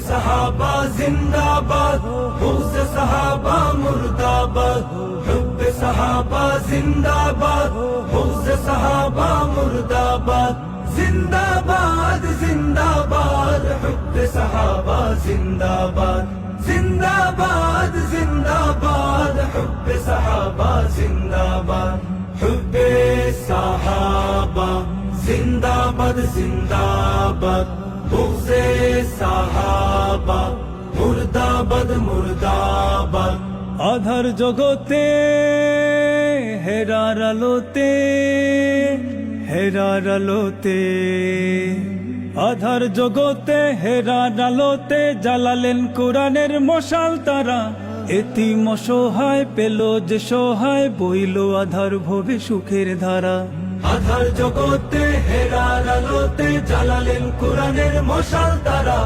সাহাবা জিন্দাবাদ, বুগজ সাহাবা মুর্দাবাদ। হুব্বে সাহাবা জিন্দাবাদ, বুগজ সাহাবা মুর্দাবাদ। জিন্দাবাদ জিন্দাবাদ, হুব্বে সাহাবা জিন্দাবাদ। জিন্দাবাদ জিন্দাবাদ, হুব্বে সাহাবা জিন্দাবাদ। হুব্বে সাহাবা জিন্দাবাদ জিন্দাবাদ, বুগজে সাহাবা মুর্দাবাদ মুর্দাবাদ। আধার জগতে হেরার আলোতে, হেরার আলোতে, আধার জগতে হেরার আলোতে জ্বালালেন কোরআনের মশাল তারা। এতিম অসহায় পেল যে সহায়, বইল আধার ভবে সুখের ধারা। আধার জগতে হেরার আলোতে জ্বালালেন কোরআনের মশাল তারা।